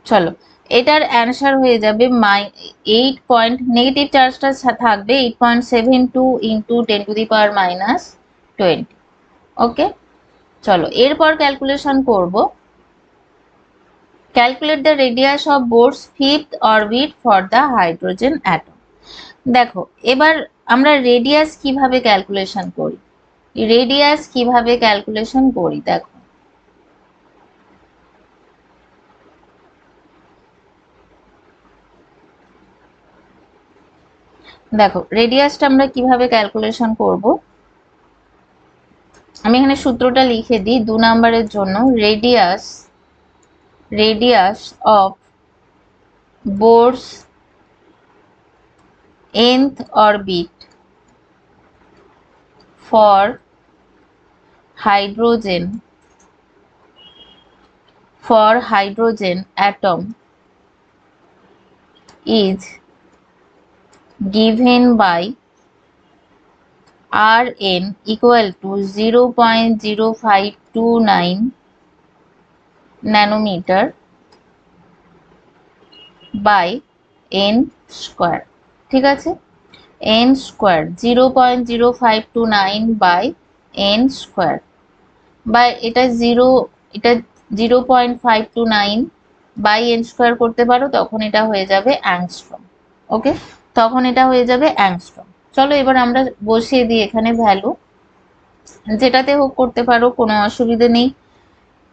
চলো এটার অ্যান্সার হয়ে যাবে 8 পয়েন্ট, নেগেটিভ চার্জটা থাকবে 8.72 into 10 to the power minus 20, okay, চলো এরপর ক্যালকুলেশন করব, calculate the radius of Bohr's fifth orbit for the hydrogen atom. দেখো এবার আমরা রেডিয়াস কিভাবে ক্যালকুলেশন করি, রেডিয়াস কিভাবে ক্যালকুলেশন করি দেখো। দেখো রেডিয়াসটা আমরা কিভাবে ক্যালকুলেশন করব, আমি এখানে সূত্রটা লিখে দিই 2 নাম্বারের জন্য। Radius of Bohr's nth orbit for hydrogen atom is given by Rn equal to 0.0529 nanometer by n square। ঠিক আছে, n square 0.0529 by n square বা এটা 0.529 by n square করতে পারো, তখন এটা হয়ে যাবে অ্যাংস্ট্রম। ওকে, তখন এটা হয়ে যাবে অ্যাংস্ট্রম। চলো এবার আমরা বসিয়ে দিই এখানে ভ্যালু, যেটাতে হোক করতে পারো, কোনো অসুবিধা নেই।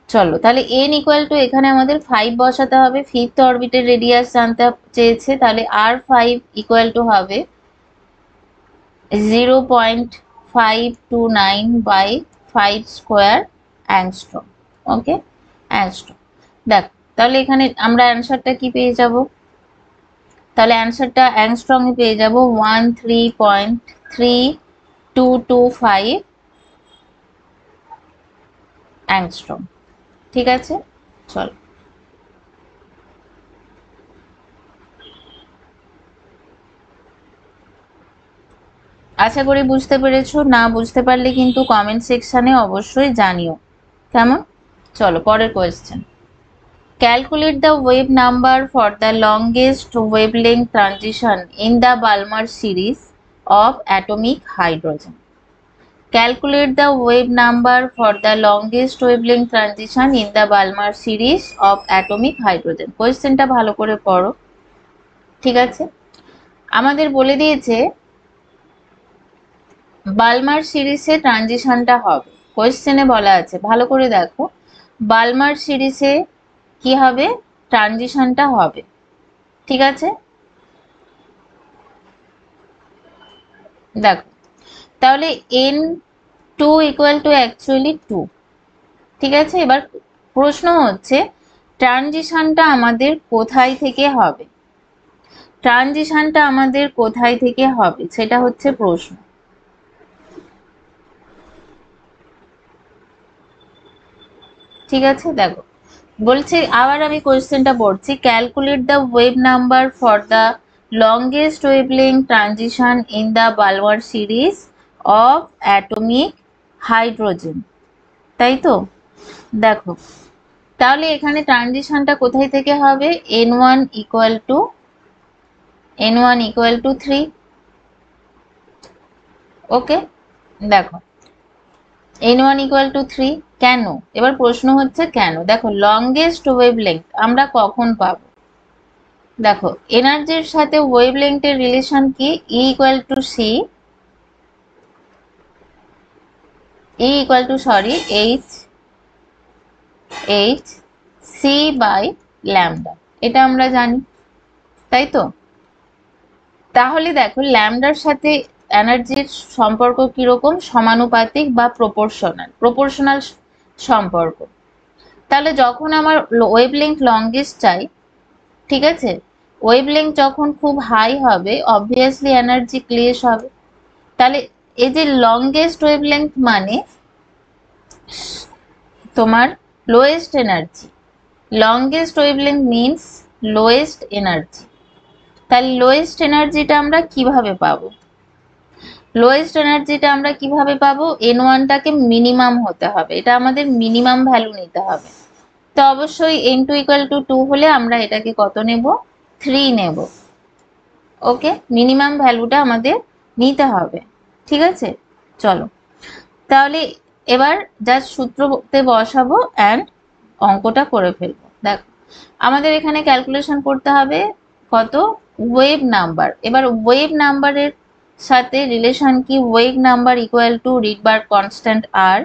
চলো তাহলে n ইকুয়াল টু এখানে আমাদের 5 বসাতে হবে, ফিফথ অরবিটের রেডিয়াস জানতে চেয়েছে, তাহলে r5 ইকুয়াল টু হবে 0.529 by 5 square angstrom. Okay, angstrom. দেখো তাহলে এখানে আমরা অ্যান্সারটা কি পেয়ে যাব, তাহলে অ্যান্সারটা অ্যাংস্ট্রমে পেয়ে যাব 13.3225 অ্যাংস্ট্রম। ঠিক আছে, চলো। আশা করি বুঝতে পেরেছো, না বুঝতে পারলে কিন্তু কমেন্ট সেকশনে অবশ্যই জানিও, কেমন। চলো পরের question. Calculate the wave number for the longest wavelength transition in the Balmer series of atomic hydrogen. Calculate the wave number for the longest wavelength transition in the Balmer series of atomic hydrogen। কোয়েশ্চেনটা ভালো করে পড়ো, ঠিক আছে। আমাদের বলে দিয়েছে বালমার সিরিজে ট্রানজিশনটা হবে, কোয়েশ্চেনে বলা আছে, ভালো করে দেখো, বালমার সিরিজে কি হবে, ট্রানজিশনটা হবে। ঠিক আছে, দেখো তাহলে n2 ইকুয়াল টু অ্যাকচুয়ালি 2। ঠিক আছে, এবার প্রশ্ন হচ্ছে ট্রানজিশনটা আমাদের কোথায় থেকে হবে, ট্রানজিশনটা আমাদের কোথায় থেকে হবে সেটা হচ্ছে প্রশ্ন। ঠিক আছে, দেখো বলছে, আবার আমি কোয়েশ্চেনটা পড়ছি, calculate the wave number for the longest wavelength transition in the Balmer series of atomic hydrogen. তাই তো, দেখো তাহলে এখানে ট্রানজিশনটা কোথায় থেকে হবে, n1 ইকুয়াল টু 3। ওকে, দেখো n1 ইকুয়াল টু 3 কেন, এবার প্রশ্ন হচ্ছে কেন। দেখো লংগেস্ট ওয়েভলেংথ আমরা কখন পাবো, দেখো এনার্জির সাথে ওয়েভলেংথের রিলেশন কি, E equal to h c by lambda, এটা আমরা জানি, তাই তো। তাহলে দেখো ল্যামডার সাথে এনার্জির সম্পর্ক কিরকম, সমানুপাতিক বা প্রপোর্শনাল সম্পর্ক। তাহলে যখন আমার ওয়েভলেংথ লংগেস্ট চাই, ঠিক আছে, ওয়েভলেংথ যখন খুব হাই হবে অবভিয়াসলি এনার্জি ক্লেশ হবে। তাহলে এই যে লংগেস্ট ওয়েভলেংথ মানে তোমার lowest energy, longest wavelength means lowest energy. তাহলে লোয়েস্ট এনার্জিটা আমরা কিভাবে পাবো, লোয়েস্ট এনার্জিটা আমরা কিভাবে পাবো, n1টাকে মিনিমাম হতে হবে, এটা আমাদের মিনিমাম ভ্যালু নিতে হবে। তো অবশ্যই n2 ইকুয়াল টু 2 হলে আমরা এটাকে কত নেব, 3 নেব। ওকে, মিনিমাম ভ্যালুটা আমাদের নিতে হবে। ঠিক আছে, চলো তাহলে এবার জাস্ট সূত্রতে বসাবো অ্যান্ড অঙ্কটা করে ফেলবো। দেখো আমাদের এখানে ক্যালকুলেশন করতে হবে কত, ওয়েভ নাম্বার। এবার ওয়েভ নাম্বারের সাথে রিলেশন কি, wave number equal to Rydberg constant R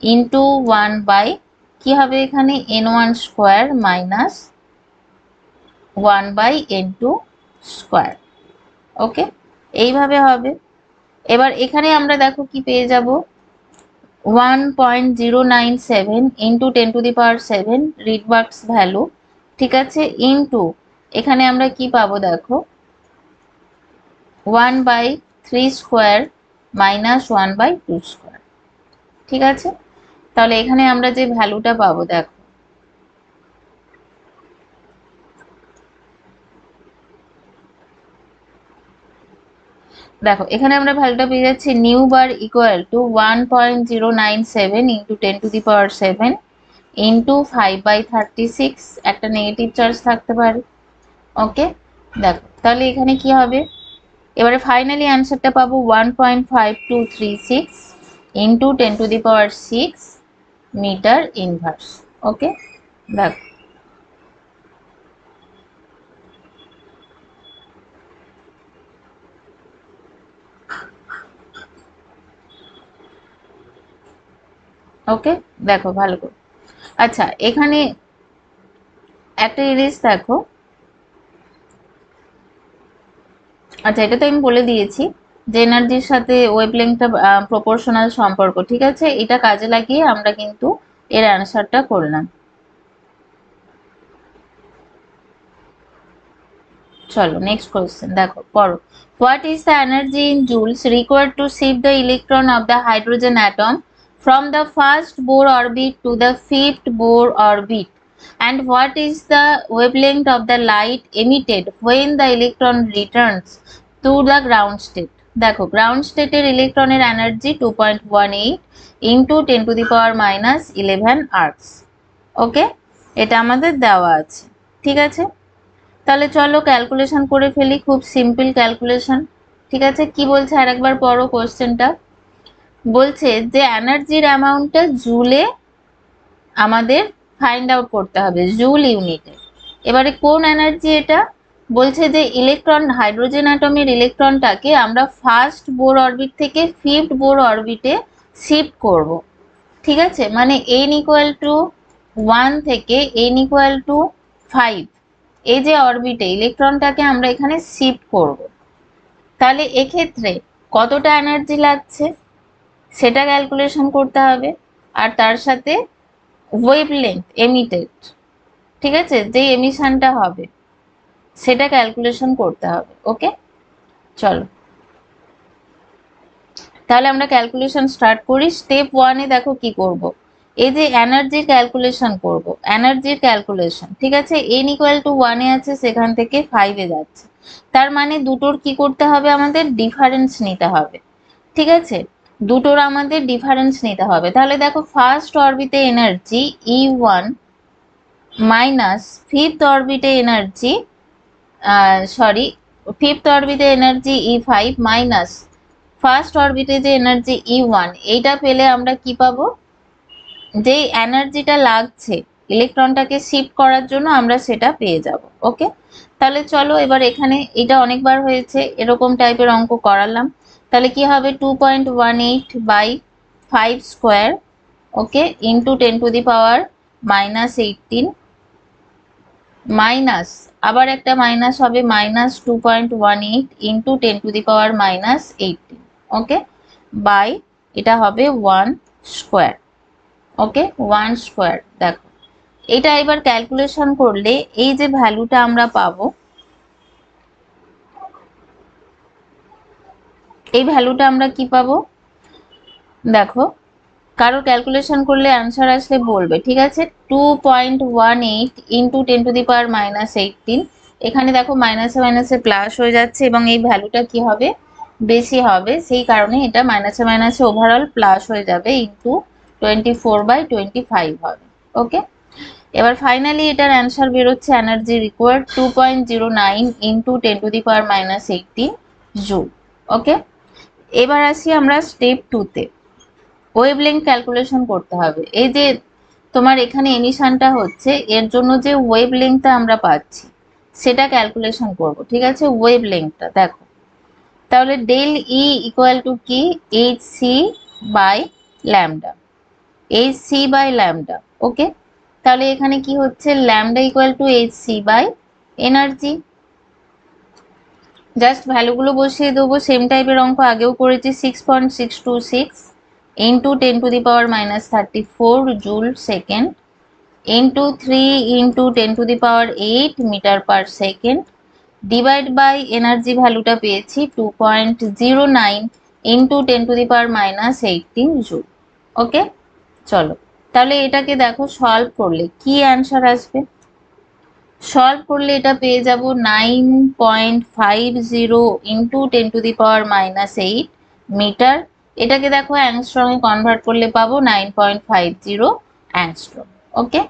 into 1 by কি হবে এখানে n1 square minus 1 by n2 square. Okay, এইভাবে হবে। এবার এখানে আমরা দেখো কি পেয়ে যাব, 1.097 ইন্টু 10⁻7 রিডবার্গস ভ্যালু, ঠিক আছে, ইন্টু এখানে আমরা কি পাবো দেখো 1/3 স্কোয়ার মাইনাস 1/2 স্কোয়ার। ঠিক আছে, তাহলে এখানে আমরা যে ভ্যালুটা পাবো দেখো, দেখো এখানে আমরা ভ্যালুটা পেয়ে যাচ্ছি new bar equal to 1.097 into 10⁻7 into 5/36, একটা নেগেটিভ চার্জ থাকতে পারে। ওকে, দেখো তাহলে এখানে কি হবে, এবারে ফাইনালি অ্যান্সারটা পাবো 1.5236 ইন্টু 10⁻6 মিটার ইনভার্স। ওকে, দেখো ওকে, দেখো ভালো করে। আচ্ছা এখানে একটা জিনিস দেখো, আচ্ছা এটা তো আমি বলে দিয়েছি যে এনার্জির সাথে ওয়েভলেংথটা প্রপোর্শনাল সম্পর্ক, ঠিক আছে, এটা কাজে লাগিয়ে আমরা কিন্তু এর অ্যান্সারটা করলাম। চলো নেক্সট কোয়েশ্চেন দেখো পড়ো। What is the energy in joules required to shift the electron of the hydrogen atom from the first Bohr orbit to the fifth Bohr orbit, and what is the wavelength of the light emitted when the electron returns to the ground state? দেখো ground স্টেটের ইলেকট্রনের energy 2.18 into 10⁻11 arcs. ওকে, এটা আমাদের দেওয়া আছে, ঠিক আছে। তাহলে চলো ক্যালকুলেশন করে ফেলি, খুব সিম্পল ক্যালকুলেশন, ঠিক আছে। কি বলছে আরেকবার পড়ো কোশ্চেনটা। বলছে যে এনার্জির অ্যামাউন্টটা জুলে আমাদের ফাইন্ড আউট করতে হবে, জুল ইউনিটে। এবারে কোন এনার্জি এটা, বলছে যে ইলেকট্রন, হাইড্রোজেন অ্যাটমের ইলেকট্রনটাকে আমরা ফার্স্ট বোর অরবিট থেকে ফিফথ বোর অরবিটে শিফট করব, ঠিক আছে, মানে n ইকুয়াল টু 1 থেকে n ইকুয়াল টু 5 এই যে অরবিটে ইলেকট্রনটাকে আমরা এখানে শিফট করব। তাহলে এক্ষেত্রে কতটা এনার্জি লাগছে সেটা ক্যালকুলেশন করতে হবে, আর তার সাথে ওয়েভলেংথ এমিটেড, ঠিক আছে, যে এমিশনটা হবে সেটা ক্যালকুলেশন করতে হবে। ওকে, চলো তাহলে আমরা ক্যালকুলেশন স্টার্ট করি। স্টেপ 1-এ দেখো কি করব, এই যে এনার্জির ক্যালকুলেশন করব, এনার্জির ক্যালকুলেশন, ঠিক আছে, n ইকুয়াল টু 1-এ আছে সেখান থেকে 5-এ যাচ্ছে, তার মানে দুটোর কি করতে হবে, আমাদের ডিফারেন্স নিতে হবে, ঠিক আছে, দুটোর আমাদের ডিফারেন্স নিতে হবে। তাহলে দেখো ফার্স্ট অরবিটে এনার্জি E1 মাইনাস ফিফথ অরবিটে এনার্জি ফিফথ অরবিটে এনার্জি E5 মাইনাস ফার্স্ট অরবিটে যে এনার্জি E1, এইটা পেলে আমরা কি পাবো, যে এনার্জিটা লাগছে ইলেকট্রনটাকে শিফট করার জন্য আমরা সেটা পেয়ে যাব। ওকে, তাহলে চলো এবার এখানে এটা অনেকবার হয়েছে এরকম টাইপের অঙ্ক করালাম, তাহলে কি হবে 2.18 by 5 square, okay, into 10⁻−18 minus আবার একটা মাইনাস হবে মাইনাস 2.18 ইন্টু 10⁻−18, ওকে, বাই এটা হবে 1 স্কোয়ার। ওকে, 1 স্কোয়ার। দেখো এটা এবার ক্যালকুলেশন করলে এই যে ভ্যালুটা আমরা পাবো, এই ভ্যালুটা আমরা কি পাবো দেখো, কারো ক্যালকুলেশন করলে অ্যান্সার আসলে বলবে, ঠিক আছে, 2.18 ইন্টু 10⁻−18, এখানে দেখো মাইনাসে মাইনাসে প্লাস হয়ে যাচ্ছে এবং এই ভ্যালুটা কি হবে, বেশি হবে, সেই কারণে এটা মাইনাসে মাইনাসে ওভারঅল প্লাস হয়ে যাবে, ইন্টু 24/25 হবে। ওকে, এবার ফাইনালি এটার অ্যান্সার বেরোচ্ছে এনার্জি রিকোয়ার্ড 2.09 ইন্টু 10⁻18 জুল। ওকে, এবার আসি আমরা স্টেপ 2-তে, ওয়েভলেংথ ক্যালকুলেশন করতে হবে। এই যে তোমার এখানে এমিশনটা হচ্ছে, এর জন্য যে ওয়েভ লেংথটা আমরা পাচ্ছি সেটা ক্যালকুলেশন করব। ঠিক আছে, ওয়েভ লেংথটা দেখো, তাহলে ডেল ই ইকুয়াল টু কি, H C by lambda, H C by lambda. Okay, তাহলে এখানে কি হচ্ছে, lambda equal to H C by energy. Just ভ্যালুগুলো বসিয়ে দেবো, সেম টাইপের অঙ্ক আগেও করেছি। 6.626 into 10⁻⁻34 joule second into 3 into 10⁸ metre per second divide by energy ভ্যালুটা পেয়েছি 2.09 ইন্টু 10⁻⁻18 জুল। ওকে, চলো তাহলে এটাকে দেখো সলভ করলে কি অ্যান্সার আসবে। সলভ করলে এটা পেয়ে যাব 9.50 ইন্টু 10⁻⁻8 মিটার। এটাকে দেখো অ্যাংস্ট্রমে কনভার্ট করলে পাবো 9.50 অ্যাংস্ট্রম। ওকে,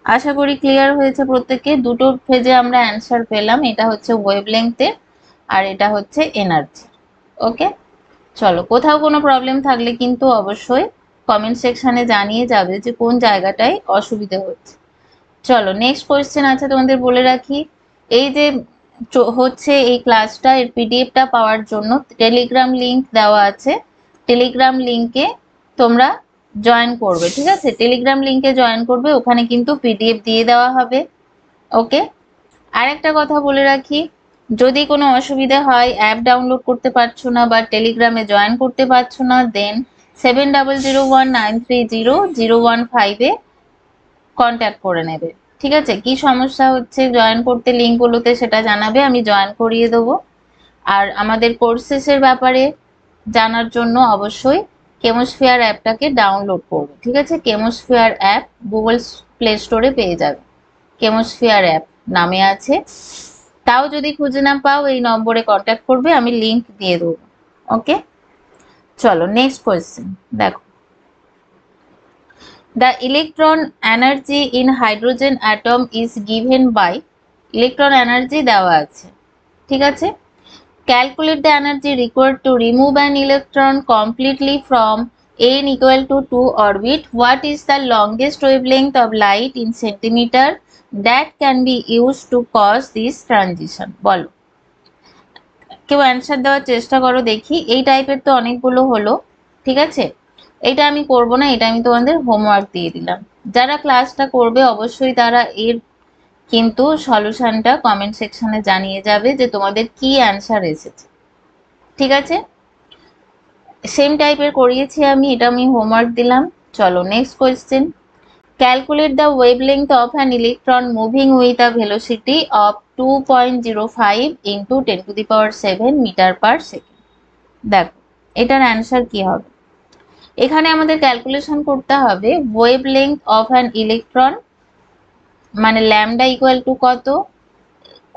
আশা করি ক্লিয়ার হয়েছে প্রত্যেকে। দুটো ফেজে আমরা অ্যান্সার পেলাম, এটা হচ্ছে ওয়েভলেংথে আর এটা হচ্ছে এনার্জি। ওকে, চলো কোথাও কোনো প্রবলেম থাকলে কিন্তু অবশ্যই কমেন্ট সেকশনে জানিয়ে যাবে যে কোন জায়গাটায় অসুবিধে হচ্ছে। চলো নেক্সট কোয়েশ্চেন আছে, তোমাদের বলে রাখি, এই যে হচ্ছে এই ক্লাসটা, এর পিডিএফটা পাওয়ার জন্য টেলিগ্রাম লিংক দেওয়া আছে, টেলিগ্রাম লিংকে তোমরা জয়েন করবে। ঠিক আছে, টেলিগ্রাম লিংকে জয়েন করবে, ওখানে কিন্তু পিডিএফ দিয়ে দেওয়া হবে। ওকে, আরেকটা কথা বলে রাখি, যদি কোনো অসুবিধা হয়, অ্যাপ ডাউনলোড করতে পারছো না বা টেলিগ্রামে জয়েন করতে পারছো না, দেন 7001930015 কন্ট্যাক্ট করে নেবে। ঠিক আছে, কি সমস্যা হচ্ছে জয়েন করতে লিঙ্কগুলোতে সেটা জানাবে, আমি জয়েন করিয়ে দেবো। আর আমাদের কোর্সেসের ব্যাপারে জানার জন্য অবশ্যই কেমোস্ফিয়ার অ্যাপটাকে ডাউনলোড করবে। ঠিক আছে, কেমোস্ফিয়ার অ্যাপ গুগল প্লে স্টোরে পেয়ে যাবে, কেমোস্ফিয়ার অ্যাপ নামে আছে। তাও যদি খুঁজে না পাও এই নম্বরে কন্ট্যাক্ট করবে, আমি লিংক দিয়ে দেবো। ওকে, চলো নেক্সট কোয়েশ্চেন দেখো, the electron energy in hydrogen atom is given by, electron energy দেওয়া আছে। ঠিক আছে, calculate the energy required to remove an electron completely from n equal to 2 orbit. What is the longest wavelength of light in centimeter that can be used to cause this transition? বলো, কেউ answer দেওয়ার চেষ্টা করো দেখি। এই টাইপের তো অনেকগুলো হলো। ঠিক আছে, এটা আমি করব না, এটা আমি তোমাদের হোমওয়ার্ক দিয়ে দিলাম। যারা ক্লাসটা করবে অবশ্যই তারা এর কিন্তু সলিউশনটা কমেন্ট সেকশনে জানিয়ে যাবে যে তোমাদের কি অ্যান্সার এসেছে। ঠিক আছে, সেম টাইপের করিয়েছি আমি, এটা আমি হোমওয়ার্ক দিলাম। চলো next question, calculate the wavelength of an electron moving with a velocity of 2.05 into 10⁻7 metre per second. দেখো এটার অ্যান্সার কি হবে। এখানে আমাদের ক্যালকুলেশন করতে হবে ওয়েভলেংথ অফ অ্যান ইলেকট্রন, মানে ল্যামডা ইকুয়াল টু কত,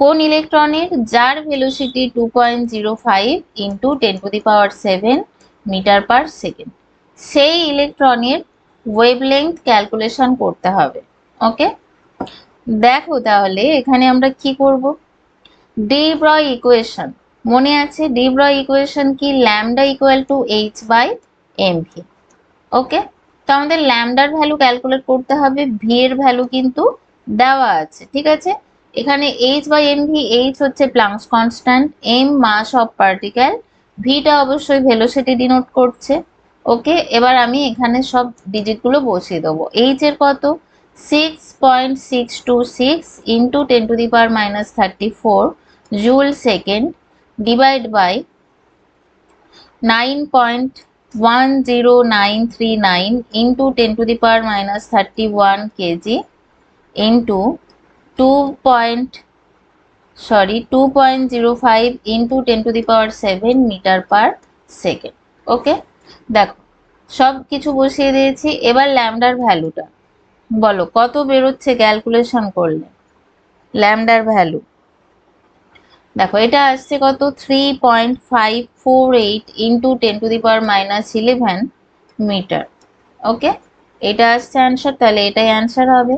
কোন ইলেকট্রনের, যার velocity 2.05 into 10⁻7 metre per second, সেই ইলেকট্রনের ওয়েভলেংথ ক্যালকুলেশন করতে হবে। ওকে, দেখো তাহলে এখানে আমরা কি করব, ডি ব্রয় ইকুয়েশন মনে আছে, ডি ব্রয় ইকুয়েশন কি, lambda equal to H by M V. Okay, তো আমাদের ল্যামডার ভ্যালু ক্যালকুলেট করতে হবে, ভি এর ভ্যালু কিন্তু দেওয়া আছে। ঠিক আছে, এখানে H by M V, H হচ্ছে Planck's constant, M mass of particle, ভিটা অবশ্যই ভেলোসিটি ডিনোট করছে। ওকে, এবার আমি এখানে সব ডিজিটগুলো বসিয়ে দেবো। এইচ এর কত, 6.626 into 10⁻⁻34 joule second divide by 9.10939 into 10⁻31 kg into 2.05 into 10⁻7 metre per second. Okay, দেখো সব কিছু বসিয়ে দিয়েছি। এবার ল্যামডার ভ্যালুটা বলো কত বেরোচ্ছে ক্যালকুলেশন করলে, ল্যামডার ভ্যালু দেখো এটা আসছে কত, 3.548 ইন্টু 10⁻11 মিটার। ওকে, এটা আসছে অ্যান্সার, তাহলে এটাই অ্যান্সার হবে।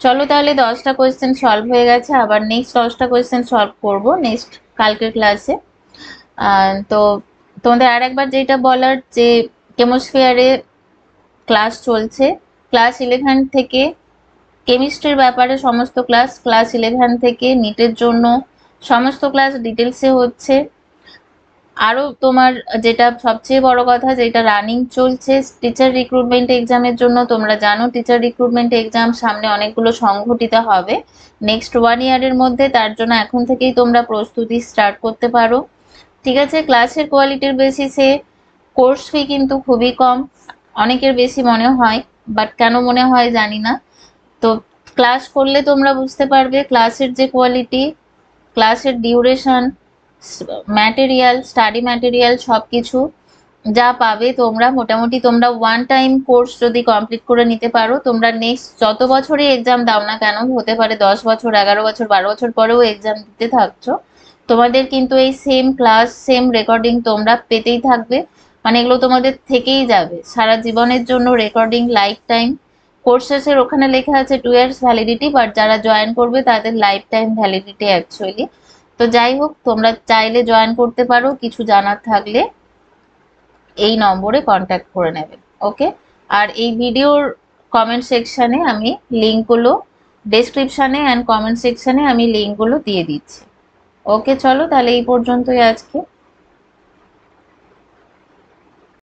চলো তাহলে 10টা কোয়েশ্চেন সলভ হয়ে গেছে, আবার নেক্সট 10টা কোয়েশ্চেন সলভ করব নেক্সট কালকের ক্লাসে। তো তোমাদের আর একবার যেটা বলার, যে কেমোস্ফিয়ারে ক্লাস চলছে, ক্লাস 11 থেকে কেমিস্ট্রির ব্যাপারে সমস্ত ক্লাস 11 থেকে নিটের জন্য সমস্ত ক্লাস ডিটেলসে হচ্ছে। আরো তোমার যেটা সবচেয়ে বড় কথা, যেটা রানিং চলছে টিচার রিক্রুটমেন্ট এক্সামের জন্য, তোমরা জানো টিচার রিক্রুটমেন্ট এক্সাম সামনে অনেকগুলো সংঘটিত হবে নেক্সট 1 ইয়ারের মধ্যে। তার জন্য এখন থেকেই তোমরা প্রস্তুতি স্টার্ট করতে পারো। ঠিক আছে, ক্লাসের কোয়ালিটির বেসিসে কোর্স ফি কিন্তু খুবই কম, অনেকের বেশি মনে হয়, বাট কেন মনে হয় জানি না। তো ক্লাস করলে তোমরা বুঝতে পারবে ক্লাসের যে কোয়ালিটি, ক্লাসের ডিউরেশন, ম্যাটেরিয়াল, স্টাডি ম্যাটেরিয়াল সবকিছু যা পাবে তোমরা, মোটামুটি তোমরা 1 টাইম কোর্স যদি কমপ্লিট করে নিতে পারো, তোমরা নেক্সট যত বছরই এক্সাম দাও না কেন, হতে পারে 10 বছর, 11 বছর, 12 বছর পরেও এক্সাম দিতে থাকছো, তোমাদের কিন্তু এই সেম ক্লাস সেম রেকর্ডিং তোমরা পেতেই থাকবে। মানে এগুলো তোমাদের থেকেই যাবে সারা জীবনের জন্য রেকর্ডিং, লাইফ টাইম। কোর্সেসের ওখানে লেখা আছে 2 ইয়ার্স ভ্যালিডিটি, বাট যারা জয়েন করবে তাদের লাইফ টাইম ভ্যালিডিটি অ্যাকচুয়ালি। তো যাই হোক, তোমরা চাইলে জয়েন করতে পারো, কিছু জানার থাকলে এই নম্বরে কন্ট্যাক্ট করে নেবে। ওকে, আর এই ভিডিওর কমেন্ট সেকশনে আমি লিঙ্কগুলো, ডেসক্রিপশনে অ্যান্ড কমেন্ট সেকশনে আমি লিঙ্কগুলো দিয়ে দিচ্ছি। ওকে, চলো তাহলে এই পর্যন্তই আজকে।